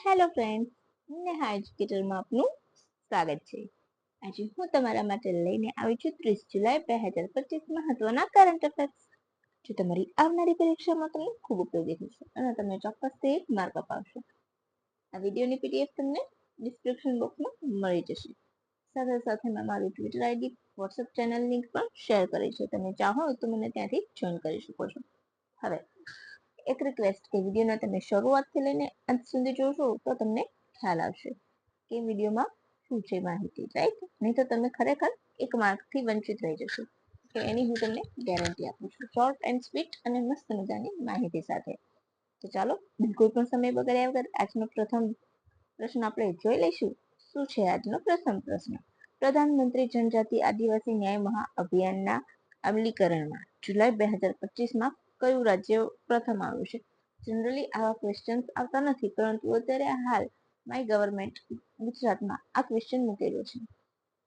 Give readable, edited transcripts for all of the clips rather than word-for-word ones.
Hello friends, Neha એજ્યુકેટરમાં આપનું સ્વાગત છે. આજે હું તમારા માટે લઈને આવી છું 30 જુલાઈ 2025 મહત્વના કરંટ અફેર્સ, જે તમારી આવનારી પરીક્ષામાં તમને ખૂબ ઉપયોગી થશે અને તમને ચોક્કસથી માર્ક અપાવશે. આ વિડીયોની પીડીએફ તમને ડિસ્ક્રિપ્શન બોક્સમાં મળી જશે. સાથે સાથે મેં મારું Twitter ID, WhatsApp channel link પણ શેર કરી છે. તમે ચાહો તો મને ત્યાંથી જોઈન કરી શકો છો. હવે એક રિક્વેસ્ટ કે વિડીયોના તમે શરૂઆતથી લઈને અંત સુધી જોશો તો તમને ખ્યાલ આવશે કે વિડીયોમાં શું છે માહિતી, રાઈટ? નહીં તો તમે ખરેખર એક માર્કથી વંચિત રહી જશો. તો એની હું તમને ગેરંટી આપું છું, શોર્ટ એન્ડ સ્વીટ અને મસ્ત મજાની માહિતી સાથે. તો ચાલો બિલકુલ પણ સમય બગાડ્યા વગર આજનો પ્રથમ પ્રશ્ન આપણે જોઈ લઈશું. શું છે આજનો પ્રથમ પ્રશ્ન? પ્રધાનમંત્રી જનજાતિ આદિવાસી ન્યાય મહાઅભિયાનના અમલીકરણમાં જુલાઈ 2025માં કયું રાજ્ય પ્રથમ આવ્યું છે? જનરલી આવા ક્વેશ્ચન્સ આવતા નથી, પરંતુ અત્યારે હાલ માય ગવર્મેન્ટ ગુજરાતમાં આ ક્વેશ્ચન મૂકેલો છે.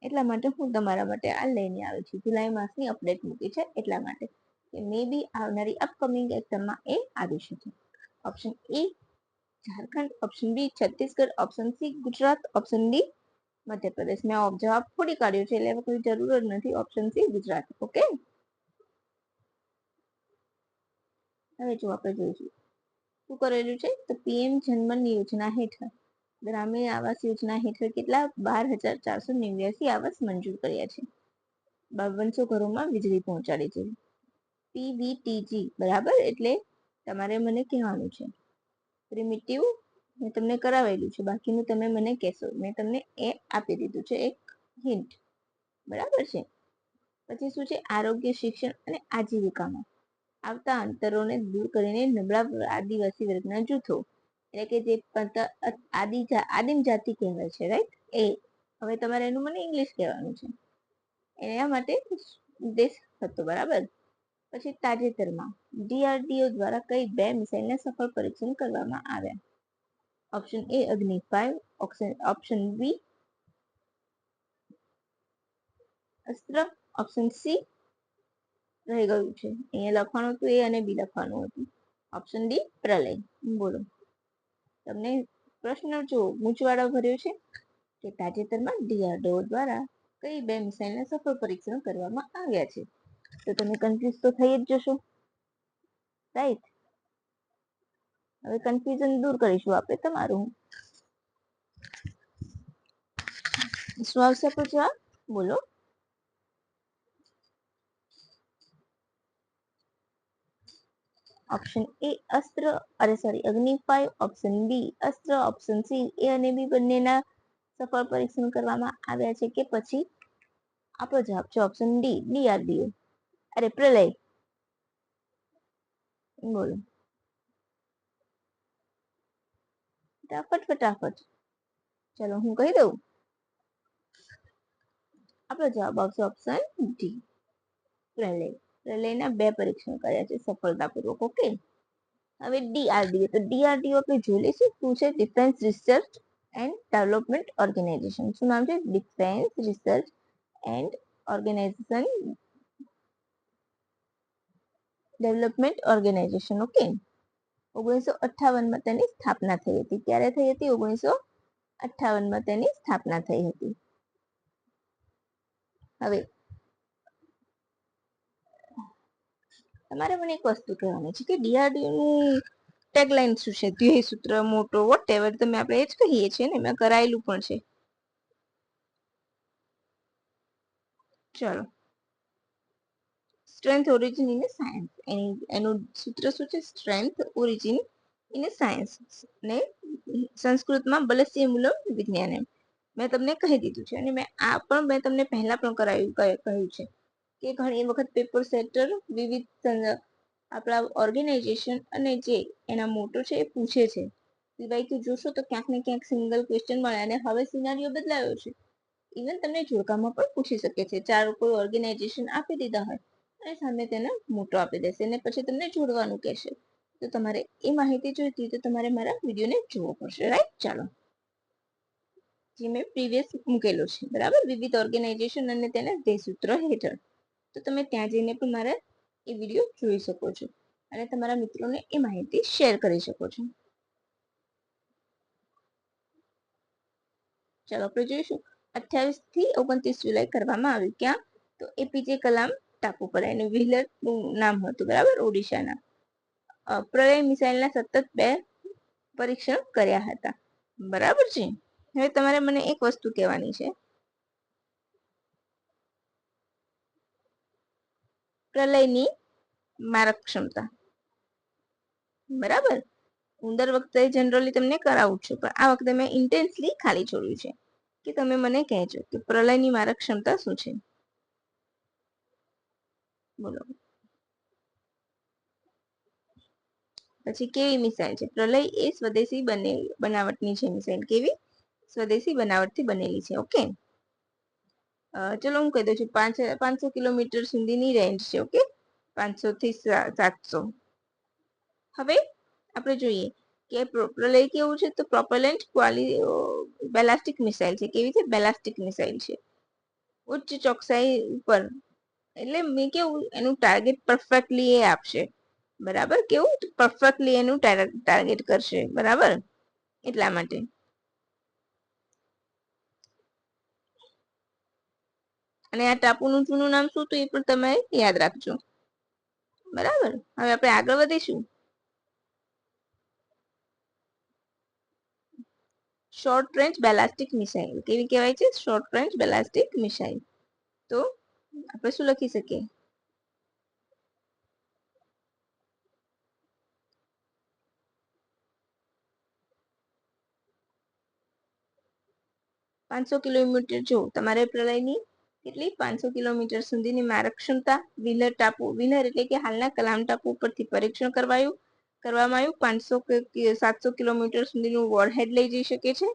એટલા માટે હું તમારા માટે આ લઈને આવી છું. જુલાઈ માસની અપડેટ મૂકી છે એટલા માટે કે મે બી આવનારી અપકમિંગ એક્ઝામમાં એ આવી શકે. Option A Jharkhand, option B Chhattisgarh, option C Gujarat, option D Madhya Pradesh. મેં જવાબ ખોટી કાઢ્યો છે એટલે કોઈ જરૂર જ નથી. Option C Gujarat. ઓકે, હવે જો આપણે જોઈશું શું કરેલું છે. તો પીએમ જનમન યોજના હેઠળ ગ્રામીણ આવાસ યોજના હેઠળ કેટલા 12,489 આવાસ મંજૂર કર્યા છે. 5200 ઘરોમાં વીજળી પહોંચાડી છે. પીવીટીજી બરાબર, એટલે તમારે મને કહેવાનું છે. પ્રિમિટિવ મેં તમને કરાવેલું છે, બાકીનું તમે મને કહેશો. મેં તમને એ આપી દીધું છે, એક હિન્ટ, બરાબર છે. પછી શું છે? આરોગ્ય, શિક્ષણ અને આજીવિકામાં આવતા અંતરોને દૂર કરીને નબળા આદિવાસી વર્ગના જૂથો, એટલે કે જે આદિમ જાતિ કહેવાય છે, રાઈટ? એ હવે તમારે એનું મને ઇંગ્લિશ કહેવાનું છે. એના માટે ઉદ્દેશ હતો, બરાબર. પછી તાજેતરમાં ડીઆરડીઓ દ્વારા કઈ 2 મિસાઇલના સફળ પરીક્ષણ કરવામાં આવ્યા? ઓપ્શન એ અગ્નિ 5, ઓપ્શન બી અસ્ત્ર, ઓપ્શન સી રહી ગયું છે, અહીંયા લખવાનું હતું એ અને બી લખવાનું હતું. Option D Pralay. બોલો, તમને પ્રશ્ન જો ગૂંચવાડો ભર્યો છે કે તાજેતરમાં ડીઆરડીઓ દ્વારા કઈ 2 મિસાઇલના સફળ પરીક્ષણ કરવામાં આવ્યા છે, તો તમે કન્ફ્યુઝ તો થઈ જ જશો, રાઈટ? હવે કન્ફ્યુઝન દૂર કરીશું આપણે તમારું. શું આવશે આપણો જવાબ? બોલો. ઓપ્શન એ અસ્ત્ર, અગ્નિ 5, ઓપ્શન બી અસ્ત્ર, ઓપ્શન સી એ અને બી બંનેના સફળ પરીક્ષણ કરવામાં આવ્યા છે કે પછી આપણો જવાબ છે ઓપ્શન ડી ડીઆરડીઓ, અરે પ્રલય. બોલો ફટાફટ. ચલો હું કહી દઉં, આપણો જવાબ આવશે ઓપ્શન ડી પ્રલય. પ્રલયના 2 પરીક્ષણ કર્યા છે સફળતાપૂર્વક. ઓકે, હવે ડીઆરડીઓ, તો ડીઆરડીઓ આપણે જોઈ લઈશું શું છે. Defence research and development organisation. શું નામ છે? Defence research and organisation development organisation. Okay, 1958માં તેની સ્થાપના થઈ હતી. ક્યારે થઈ હતી? 1958માં તેની સ્થાપના થઈ હતી. હવે તમારે મને એક વસ્તુ કહેવાની છે કે ડીઆરડીઓ નું ટેગલાઇન શું છે? ધ્યેય સૂત્ર, મોટો, વોટેવર, તમે આપણે એ જ કહીએ છીએ ને, મેં કરાયેલું પણ છે. ચલો, સ્ટ્રેન્થ, ઓરિજિન ઇન સાયન્સ. એનું સૂત્ર શું છે? સ્ટ્રેન્થ, ઓરિજિન ઇન સાયન્સ, ને સંસ્કૃતમાં બલસ્ય મૂલમ વિજ્ઞાન. એમ મેં તમને કહી દીધું છે, અને મેં તમને પહેલા પણ કહ્યું છે કે ઘણી વખત પેપર સેટર વિવિધ આપણા ઓર્ગેનાઇઝેશન અને જે એના મોટો છે એ પૂછે છે. સિવાય કે જોશો તો ક્યાંક ને ક્યાંક સિંગલ ક્વેશ્ચન મળે, અને હવે સિનારીઓ બદલાયો છે. ઇવન તમને જોડકામાં પણ પૂછી શકે છે. 4 કોઈ ઓર્ગેનાઇઝેશન આપી દીધા હોય અને સામે તેને મોટો આપી દેશે, અને પછી તમને જોડવાનું કહેશે. તો તમારે એ માહિતી જોઈતી તો તમારે મારા વિડીયોને જોવો પડશે, રાઈટ? ચાલો, જે મેં પ્રીવિયસ મૂકેલો છે, બરાબર, વિવિધ ઓર્ગેનાઇઝેશન અને તેના ધ્યેય સૂત્ર હેઠળ. તો તમે ત્યાં જઈને પણ મારા એ વિડીયો જોઈ શકો છો અને તમારા મિત્રોને એ માહિતી શેર કરી શકો છો. ચાલો આપણે જોઈશું. 28 થી 29 જુલાઈ કરવામાં આવ્યું. ક્યાં? તો એપીજે કલામ ટાપુ પર. એનું વ્હીલર નામ હતું, બરાબર, ઓડિશાના. પ્રલય મિસાઇલના સતત 2 પરીક્ષણ કર્યા હતા, બરાબર છે. હવે તમારે મને એક વસ્તુ કહેવાની છે. પ્રલયની મારક ક્ષમતા, બરાબર. દર વખતે જનરલી તમને કરાવું છું, પણ આ વખતે મેં ઇન્ટેન્સલી ખાલી છોડ્યું છે કે તમે મને કહેજો કે પ્રલયની મારક ક્ષમતા શું છે. બોલો. પછી કેવી મિસાઇલ છે? પ્રલય એ સ્વદેશી બનાવટની છે મિસાઇલ. કેવી? સ્વદેશી બનાવટથી બનેલી છે. ઓકે, ચલો હું કહી દઉં છું. 500 કિલોમીટર સુધીની રેન્જ છે. ઓકે, 500 થી 700. હવે આપણે જોઈએ કે પ્રલય કેવું છે. તો પ્રોપેલેન્ટ બેલાસ્ટિક મિસાઇલ છે. કેવી છે? બેલાસ્ટિક મિસાઇલ છે. ઉચ્ચ ચોકસાઈ ઉપર, એટલે મેં કેવું, એનું ટાર્ગેટ પરફેક્ટલી એ આપશે, બરાબર. કેવું? પરફેક્ટલી એનું ટાર્ગેટ કરશે, બરાબર. એટલા માટે. અને આ ટાપુનું જૂનું નામ શું હતું એ પણ તમે યાદ રાખજો, બરાબર. હવે આપણે આગળ વધીશું. Short range ballistic missile. કેવી કહેવાય છે? Short range ballistic missile. તો આપણે શું લખી શકીએ? પાંચસો કિલોમીટર. જો તમારે પ્રલયની કેટલી 500 કિલોમીટર સુધીની મારક ક્ષમતા. વ્હીલર ટાપુ, વ્હીલર એટલે કે હાલના કલામ ટાપુ પરથી પરીક્ષણ કરવામાં આવ્યું. 500 કે 700 કિલોમીટર સુધીનું વોરહેડ લઈ જઈ શકે છે.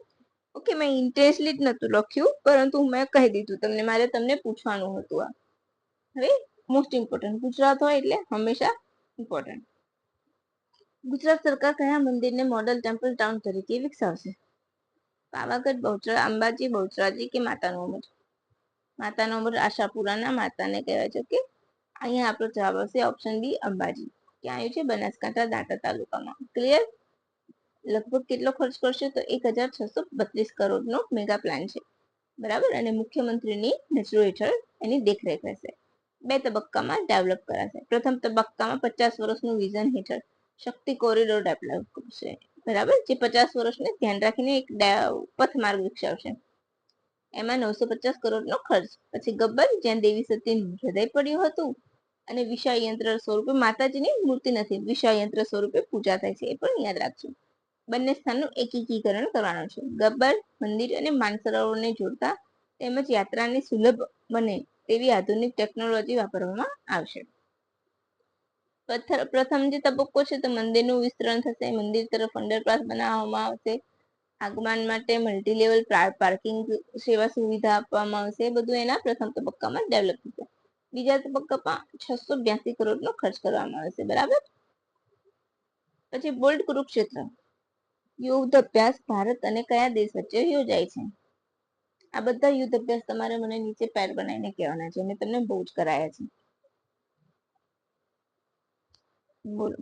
ઓકે, મેં ઇન્ટેન્સલી જ નતું લખ્યું, પરંતુ મેં કહી દીધું તમને. મારે તમને પૂછવાનું હતું આ. હવે મોસ્ટ ઇમ્પોર્ટન્ટ, ગુજરાત હોય એટલે હંમેશા ઇમ્પોર્ટન્ટ. ગુજરાત સરકાર કયા મંદિરને મોડલ ટેમ્પલ ટાઉન તરીકે વિકસાવશે? પાવાગઢ, બહુચરા, અંબાજી, બહુચરાજી કે માતાનો મઢ? માતાનો મઢ આશાપુરાના માતાને કહેવાય છે. કે અહીંયા આપણો જવાબ આવશે ઓપ્શન બી, અંબાજી. ક્યાં આવ્યું છે? બનાસકાંઠા, દાંતા તાલુકામાં. ક્લિયર? લગભગ કેટલો ખર્ચ કરશે? તો 1632 કરોડનો મેગા પ્લાન છે, બરાબર. અને મુખ્યમંત્રીની નજરો હેઠળ એની દેખરેખ રહેશે. 2 તબક્કામાં ડેવલપ કરાશે. પ્રથમ તબક્કામાં 50 વર્ષનું વિઝન હેઠળ શક્તિ કોરિડોર ડેવલપ કરશે, બરાબર. જે 50 વર્ષને ધ્યાન રાખીને એક પથમાર્ગ વિકસાવશે. એમાં 950 કરોડનો ખર્ચ. પછી ગબ્બર, જ્યાં દેવી સતીનું હૃદય પડ્યું હતું અને વિશાળ યંત્ર સ્વરૂપે, માતાજીની મૂર્તિ નથી, વિશાળ યંત્ર સ્વરૂપે પૂજા થાય છે, એ પણ યાદ રાખજો. બંને સ્થાનનું એકીકરણ કરવાનું છે. ગબ્બર મંદિર અને માનસરોવરને જોડતા તેમજ યાત્રાને સુલભ બને તેવી આધુનિક ટેકનોલોજી વાપરવામાં આવશે. પ્રથમ જે તબક્કો છે તો મંદિરનું વિસ્તરણ થશે. મંદિર તરફ અંડરપાસ બનાવવામાં આવશે. આગમન માટે મલ્ટી લેવલ પાર્કિંગ સેવા સુવિધા આપવામાં આવશે. બધું એના પ્રથમ તબક્કામાં ડેવલપ થશે. બીજા તબક્કામાં 682 કરોડનો ખર્ચ કરવામાં આવશે, બરાબર. પછી બોલ્ડ કુરુક્ષેત્ર યુદ્ધ અભ્યાસ ભારત અને કયા દેશ વચ્ચે યોજાય છે? આ બધા યુદ્ધ અભ્યાસ તમારે મને નીચે પેર બનાવીને કહેવાના છે. મેં તમને બહુ જ કરાયા છે. બોલો.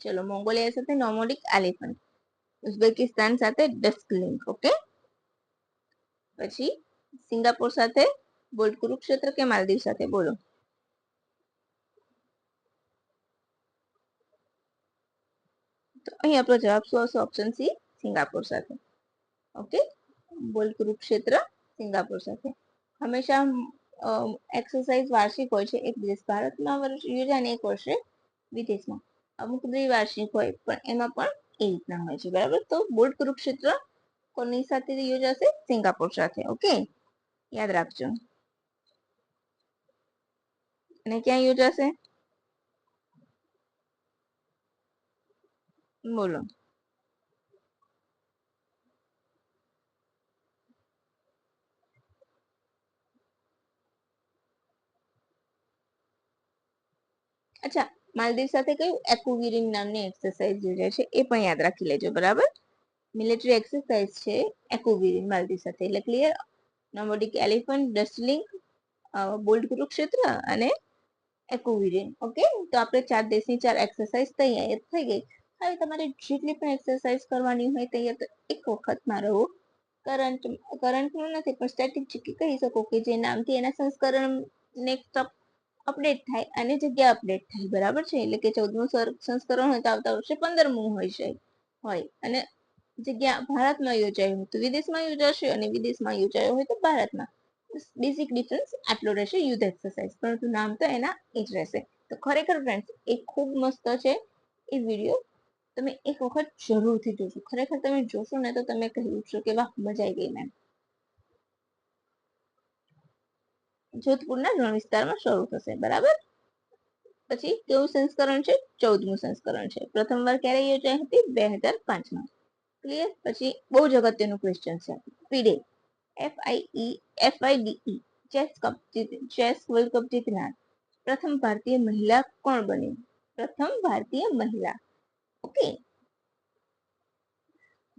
ચલો, મોંગોલિયા સાથે નોમોડિક એલિફન્ટ, ઉઝબેકિસ્તાન સાથે ડસ્ક લિંક. ઓકે, પછી સિંગાપોર સાથે બોલ્ડ કુરુક્ષેત્ર કે માલદીવ સાથે? બોલો. તો અહીં આપણો જવાબ શું આવશે? ઓપ્શન સી, સિંગાપોર સાથે. ઓકે, બોલ્ડ કુરુક્ષેત્ર સિંગાપોર સાથે. હંમેશા એક્સરસાઇઝ વાર્ષિક હોય છે. એક દિવસ ભારતમાં યોજાય અને એક વર્ષે વિદેશમાં. અમુક દ્વિવાર્ષિક હોય, પણ એમાં પણ એ રીતના હોય છે, બરાબર. તો બોલ્ડ કુરુક્ષેત્ર કોની સાથે યોજાશે? સિંગાપોર સાથે. ઓકે, યાદ રાખજો. અને ક્યાં યોજાશે? બોલો. અચ્છા, માલદીવ સાથે કયું એક્યુવિરિન નામની એક્સરસાઇઝ યોજાય છે એ પણ યાદ રાખી લેજો, બરાબર. મિલિટરી એક્સરસાઇઝ છે એક્યુવિરિન માલદીવ સાથે, એટલે ક્લિયર. નોમોડિક એલિફન્ટ, ડસ્ટલિંગ, બોલ્ડ કુરુક્ષેત્ર અને એક્યુવિરિન. ઓકે, તો આપણે 4 દેશની 4 એક્સરસાઇઝ તૈયાર થઈ ગઈ. હવે તમારે જેટલી પણ એક્સરસાઇઝ કરવાની હોય તૈયાર, તો એક વખત મારો કરંટનું નથી પણ સ્ટેટિક કહી શકો કે જે નામથી એના સંસ્કરણ નેક્સ્ટ અપડેટ થાય અને જગ્યા અપડેટ થાય, બરાબર છે. એટલે કે 14મું સંસ્કરણ હોય તો આવતા વર્ષે 15મું હોય અને જગ્યા ભારતમાં યોજાયું હોય તો વિદેશમાં યોજાશે અને વિદેશમાં યોજાયો હોય તો ભારતમાં. બેઝિક ડિફરન્સ આટલો રહેશે યુદ્ધ એક્સરસાઇઝ, પરંતુ નામ તો એના એ જ રહેશે. તો ખરેખર ફ્રેન્ડ્સ એ ખૂબ મસ્ત છે. એ વિડીયો તમે એક વખત જરૂરથી જોશો. ખરેખર તમે જોશો ને તો તમે કહી ઉઠશો કે વાહ, મજા આવી ગઈ મેમ. જોધપુરના રણ વિસ્તારમાં શરૂ થશે, બરાબર. પછી કેવું સંસ્કરણ છે? 14મું સંસ્કરણ છે. પ્રથમ વાર ક્યારે યોજાઈ હતી? 2005માં. ક્લિયર. પછી બહુ જ અગત્યનું ક્વેશ્ચન છે. FIDE FIDE chess world cup જીતનાર પ્રથમ ભારતીય મહિલા કોણ બની? પ્રથમ ભારતીય મહિલા. ઓકે,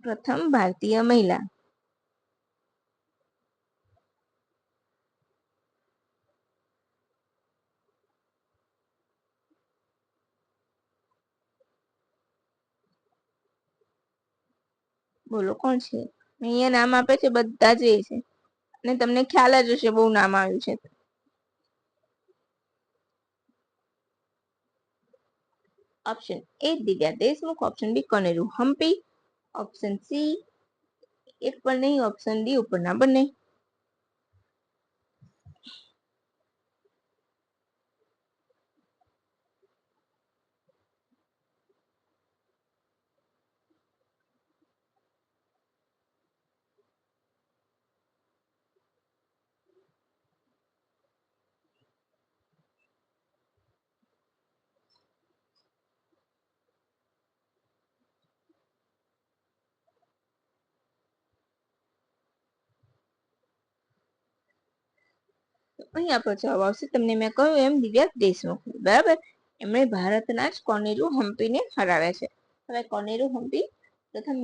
પ્રથમ ભારતીય મહિલા. બોલો કોણ છે? અહીંયા નામ આપે છે બધા જ એ છે અને તમને ખ્યાલ જ હશે બહુ નામ આવ્યું છે. Option A Divya Deshmukh, option B Koneru Humpy, option C એક પણ નહીં, ઓપ્શન ડી ઉપરના બંને. અહીં આપણો જવાબ આવશે, તમને મેં કહ્યું એમ, દિવ્યા દેશમુખ, બરાબર. એમણે ભારતના જ કોનેરુ હમ્પીને હરાવ્યા છે. હવે કોનેરુ હમ્પી પ્રથમ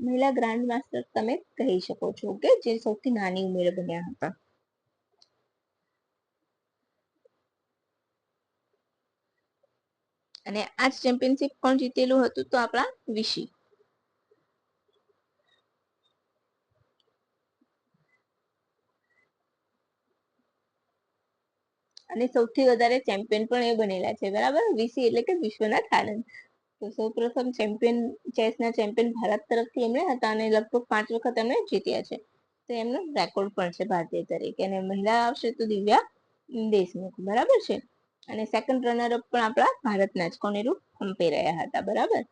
મહિલા ગ્રાન્ડ માસ્ટર તમે કહી શકો છો કે જે સૌથી નાની ઉંમરે બન્યા હતા. અને આ જ ચેમ્પિયનશિપ કોણ જીતેલું હતું? તો આપણા વિશી. અને સૌથી વધારે ચેમ્પિયન પણ એ બનેલા છે, બરાબર. વિસી એટલે કે વિશ્વનાથ આનંદ. તો સૌપ્રથમ ચેમ્પિયન, ચેસના ચેમ્પિયન ભારત તરફથી એમણે હતા અને લગભગ 5 વખત એમણે જીત્યા છે. તો એમનો રેકોર્ડ પણ છે ભારતીય તરીકે. અને મહિલા આવશે તો દિવ્યા દેશમુખ, બરાબર છે. અને સેકન્ડ રનર અપ પણ આપણા ભારતના જ કોનેરુ હમ્પી રહ્યા હતા, બરાબર.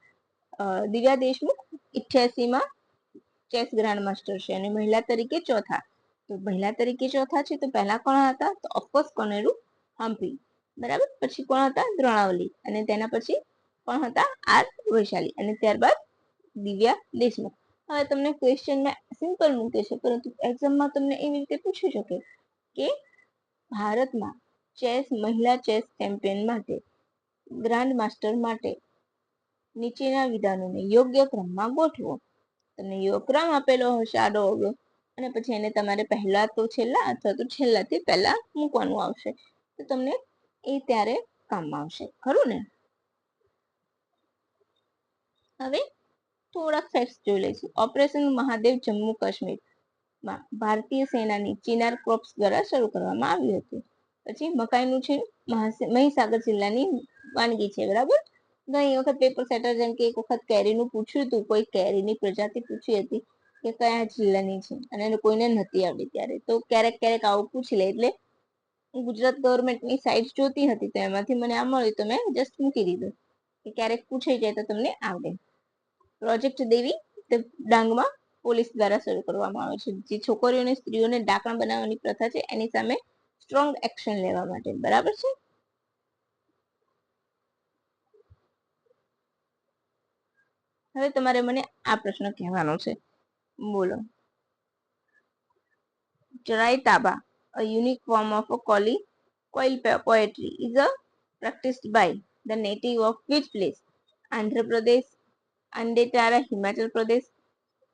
દિવ્યા દેશમુખ 88માં ચેસ ગ્રાન્ડ માસ્ટર છે અને મહિલા તરીકે ચોથા. તો મહિલા તરીકે ચોથા છે તો પહેલા કોણ હતા? તો ઓફકોર્સ કોનેરુ હમ્પી, બરાબર. પછી કોણ હતા? દ્રોણાવલી. અને તેના પછી કોણ હતા? આર વૈશાલી. અને ત્યારબાદ દિવ્યા દેશમુખ. હવે તમને ક્વેશ્ચનમાં સિમ્પલ મૂકે છે, પરંતુ એક્ઝામમાં તમને એવી રીતે પૂછી શકે કે ભારતમાં મહિલા ચેસ ચેમ્પિયન માટે, ગ્રાન્ડ માસ્ટર માટે નીચેના વિધાનોને યોગ્ય ક્રમમાં ગોઠવો. તમને યોગ્ય ક્રમ આપેલો હશે આડો અવળો, અને પછી એને તમારે પહેલા તો છેલ્લા અથવા તો છેલ્લાથી પહેલા મૂકવાનું આવશે. તો તમને એ ત્યારે કામમાં આવશે, ખરું ને? હવે થોડાક ફેક્ટ્સ જોઈ લઈશું. ઓપરેશન મહાદેવ જમ્મુ કાશ્મીરમાં ભારતીય સેનાની ચિનાર કોર્પ્સ દ્વારા શરૂ કરવામાં આવ્યું હતું. પછી મકાઈનું છે મહીસાગર જિલ્લાની વાનગી છે, બરાબર. ઘણી વખત પેપર સેટર, જેમ કે એક વખત કેરીનું પૂછ્યું હતું, કોઈ કેરીની પ્રજાતિ પૂછી હતી કે કયા જિલ્લાની છે અને કોઈને નથી આવડી ત્યારે. તો ક્યારેક ક્યારેક આવું પૂછી લે, એટલે ગુજરાત ગવર્મેન્ટની સાઇટ જોતી હતી તો એમાંથી મને આ મળ્યું તો મેં જસ્ટ મૂકી દીધું કે ક્યારેક પૂછાઈ જાય તો તમને આવડે. પ્રોજેક્ટ દેવી ડાંગમાં પોલીસ દ્વારા શરૂ કરવામાં આવે છે, જે છોકરીઓને સ્ત્રીઓને ડાકણ બનાવવાની પ્રથા છે એની સામે સ્ટ્રોંગ એક્શન લેવા માટે, બરાબર છે. હવે તમારે મને આ પ્રશ્ન કહેવાનો છે, બોલો. Charai Taba, a unique form of a coil poetry, is a practiced by the native of which place? Andhra Pradesh, Andretta Himachal Pradesh,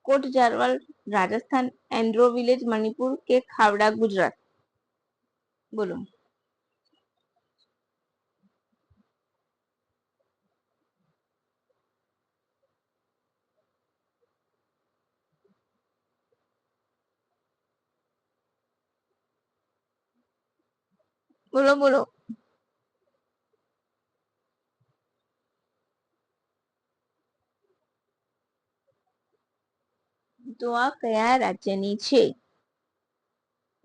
કોટ જારવાલ રાજસ્થાન, એન્ડ્રો વિલેજ મણિપુર કે ખાવડા ગુજરાત? બોલો. બોલો બોલો. તો આ કયા રાજ્યની છે?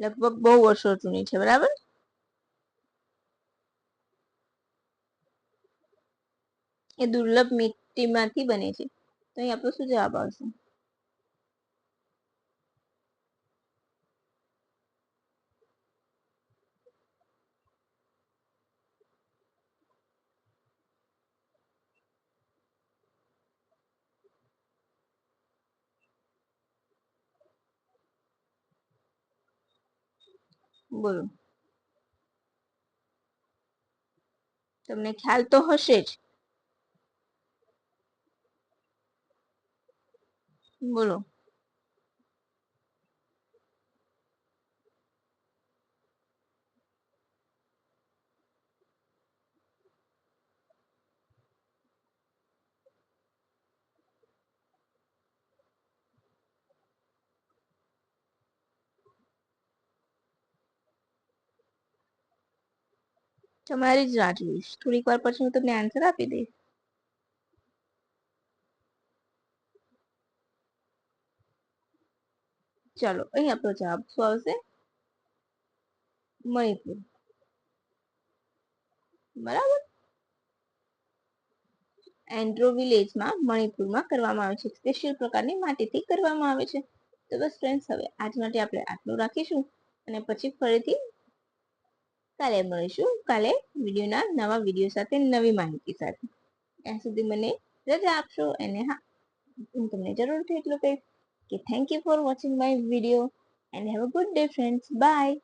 લગભગ બહુ વર્ષો જૂની છે, બરાબર. એ દુર્લભ મીઠીમાંથી બને છે. તો અહીં આપણો શું જવાબ આવશે? બોલો. તમને ખ્યાલ તો હશે જ. બોલો. તમારી જ રાહ જોઈશ. થોડીક વાર પછી હું તમને આન્સર આપી દઈશ. ચાલો, અહીં આપણો જવાબ શું આવશે? મણિપુર. બરાબર. એન્ડ્રો વિલેજમાં મણિપુરમાં કરવામાં આવે છે. સ્પેશિયલ પ્રકારની માટીથી કરવામાં આવે છે. તો બસ ફ્રેન્ડ્સ, હવે આજ માટે આપણે આટલું રાખીશું અને પછી ફરીથી કાલે મળીશું. કાલે વિડીયોના નવા વિડીયો સાથે, નવી માહિતી સાથે. ત્યાં સુધી મને રજા આપશો. અને હા, હું તમને જરૂરથી એટલું કહીશ કે thank you for watching my video and have a good day friends. By.